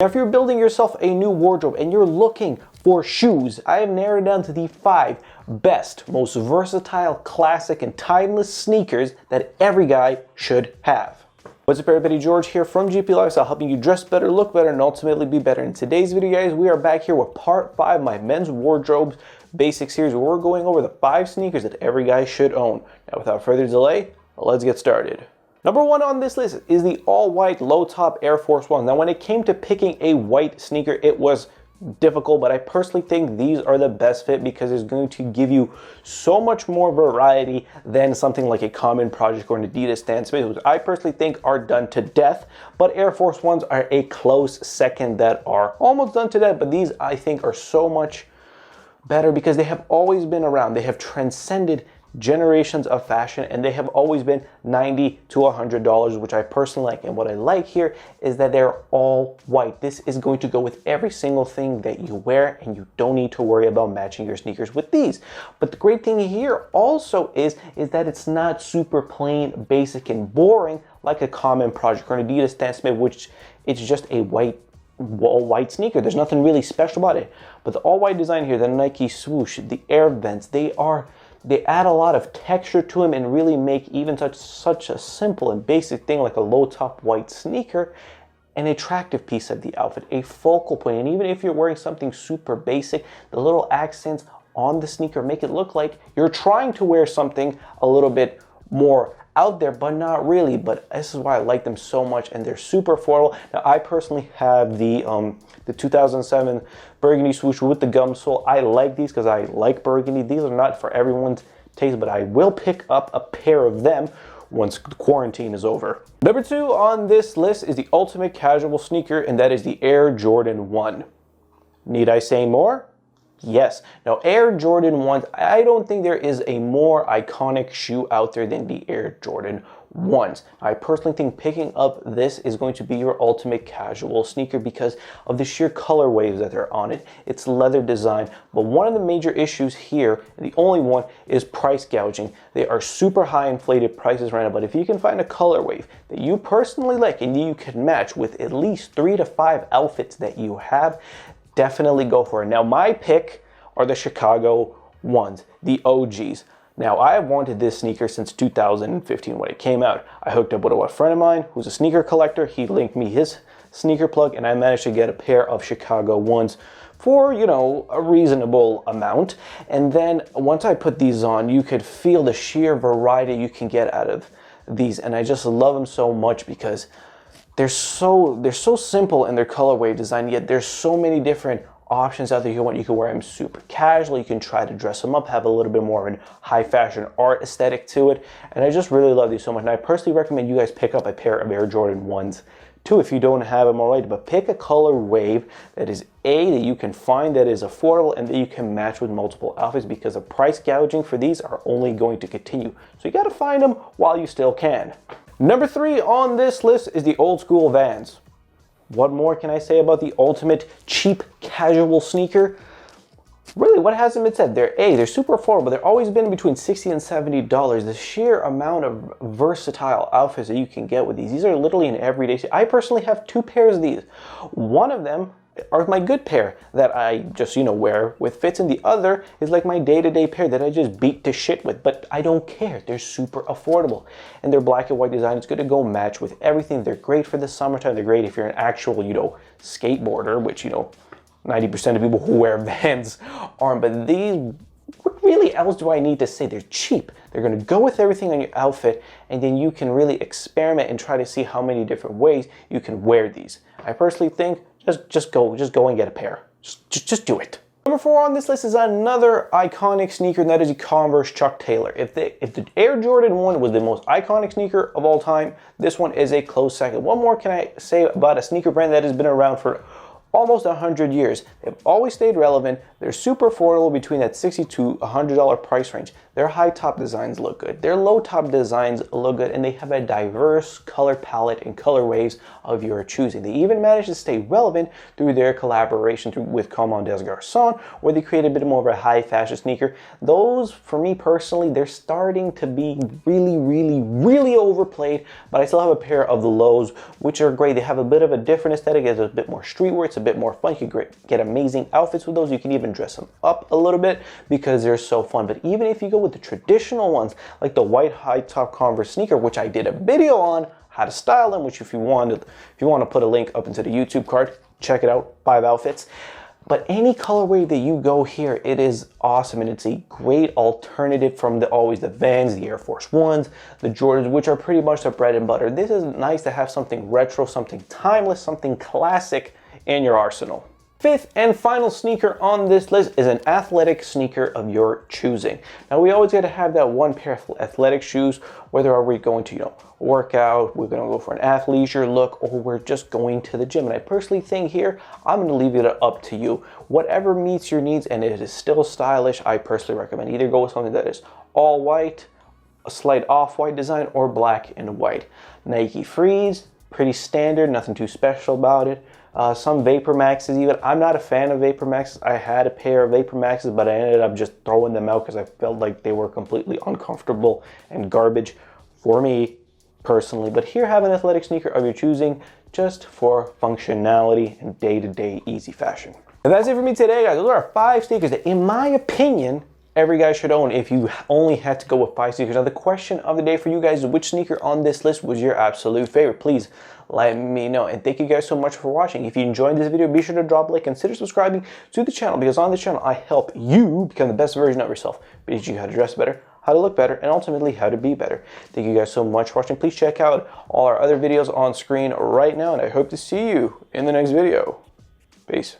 Now, if you're building yourself a new wardrobe and you're looking for shoes, I have narrowed down to the 5 best, most versatile, classic, and timeless sneakers that every guy should have. What's up everybody, George here from GP Lifestyle, helping you dress better, look better, and ultimately be better. In today's video, guys, we are back here with part 5 of my men's wardrobe basic series, where we're going over the 5 sneakers that every guy should own. Now, without further delay, let's get started. Number 1 on this list is the all-white low-top Air Force One. Now, when it came to picking a white sneaker, it was difficult, but I personally think these are the best fit because it's going to give you so much more variety than something like a Common Project or an Adidas Stan Smith, which I personally think are done to death. But Air Force Ones are a close second that are almost done to death, but these I think are so much better because they have always been around. They have transcended generations of fashion, and they have always been $90 to $100, which I personally like. And what I like here is that they're all white. This is going to go with every single thing that you wear, and you don't need to worry about matching your sneakers with these. But the great thing here also is that it's not super plain, basic, and boring like a Common Project or an Adidas Stan Smith, which it's just a all-white sneaker. There's nothing really special about it. But the all-white design here, the Nike swoosh, the air vents, they add a lot of texture to them and really make even such a simple and basic thing like a low-top white sneaker an attractive piece of the outfit, a focal point. And even if you're wearing something super basic, the little accents on the sneaker make it look like you're trying to wear something a little bit more out there, but not really. But this is why I like them so much, and they're super affordable. Now, I personally have the 2007 burgundy swoosh with the gum sole. I like these because I like burgundy. These are not for everyone's taste, but I will pick up a pair of them once the quarantine is over. Number 2 on this list is the ultimate casual sneaker, and that is the Air Jordan 1. Need I say more? Yes. Now, Air Jordan 1s, I don't think there is a more iconic shoe out there than the Air Jordan 1s. I personally think picking up this is going to be your ultimate casual sneaker because of the sheer color waves that are on it. It's leather design, but one of the major issues here, the only one, is price gouging. They are super high inflated prices right now, but if you can find a color wave that you personally like and you can match with at least 3 to 5 outfits that you have, definitely go for it. Now, my pick are the Chicago ones, the OGs. Now, I have wanted this sneaker since 2015 when it came out. I hooked up with a friend of mine who's a sneaker collector. He linked me his sneaker plug, and I managed to get a pair of Chicago ones for, you know, a reasonable amount. And then once I put these on, you could feel the sheer variety you can get out of these. And I just love them so much because they're so simple in their colorway design, yet there's so many different options out there. You can wear them super casual, you can try to dress them up, have a little bit more of a high fashion art aesthetic to it, and I just really love these so much. And I personally recommend you guys pick up a pair of Air Jordan 1s too if you don't have them already, but pick a color wave that is that you can find that is affordable and that you can match with multiple outfits, because the price gouging for these are only going to continue. So you got to find them while you still can. Number 3 on this list is the old school Vans. What more can I say about the ultimate cheap casual sneaker? Really, what hasn't been said? They're super affordable. They've always been between $60 and $70. The sheer amount of versatile outfits that you can get with these. These are literally an everyday. I personally have 2 pairs of these. One of them are my good pair that I just, wear with fits, and the other is like my day-to-day pair that I just beat to shit with, but I don't care. They're super affordable, and they're black and white design. It's good to go match with everything. They're great for the summertime. They're great if you're an actual, skateboarder, which, 90% of people who wear Vans aren't. But these, what really else do I need to say? They're cheap. They're going to go with everything on your outfit, and then you can really experiment and try to see how many different ways you can wear these. I personally think just go and get a pair. Just do it. Number 4 on this list is another iconic sneaker, and that is the Converse Chuck Taylor. If the Air Jordan 1 was the most iconic sneaker of all time, this one is a close second. What more can I say about a sneaker brand that has been around for almost 100 years? They've always stayed relevant. They're super affordable, between that $60 to $100 price range. Their high top designs look good. Their low top designs look good, and they have a diverse color palette and colorways of your choosing. They even managed to stay relevant through their collaboration with Comme des Garçons, where they created a bit more of a high fashion sneaker. Those, for me personally, they're starting to be really overplayed, but I still have a pair of the lows, which are great. They have a bit of a different aesthetic. It's a bit more streetwear. It's a bit more fun. You can get amazing outfits with those. You can even dress them up a little bit because they're so fun. But even if you go with the traditional ones, like the white high top Converse sneaker, which I did a video on how to style them, which if you want to put a link up into the YouTube card, check it out, 5 outfits. But any colorway that you go here, it is awesome, and it's a great alternative from always the Vans, the Air Force Ones, the Jordans, which are pretty much the bread and butter. This is nice to have something retro, something timeless, something classic in your arsenal. Fifth and final sneaker on this list is an athletic sneaker of your choosing. Now, we always got to have that one pair of athletic shoes, whether are we going to, work out, we're going to go for an athleisure look, or we're just going to the gym. And I personally think here, I'm going to leave it up to you. Whatever meets your needs and it is still stylish, I personally recommend either go with something that is all white, a slight off-white design, or black and white. Nike Freeze, pretty standard, nothing too special about it. Some Vapor Maxes even. I'm not a fan of Vapor Maxes. I had a pair of Vapor Maxes, but I ended up just throwing them out because I felt like they were completely uncomfortable and garbage for me personally. But here, have an athletic sneaker of your choosing just for functionality and day-to-day easy fashion. And that's it for me today, guys. Those are 5 sneakers that, in my opinion, every guy should own if you only had to go with 5 sneakers. Now, the question of the day for you guys is, which sneaker on this list was your absolute favorite? Please let me know. And thank you guys so much for watching. If you enjoyed this video, be sure to drop a like, consider subscribing to the channel, because on this channel, I help you become the best version of yourself. Teach you how to dress better, how to look better, and ultimately how to be better. Thank you guys so much for watching. Please check out all our other videos on screen right now, and I hope to see you in the next video. Peace.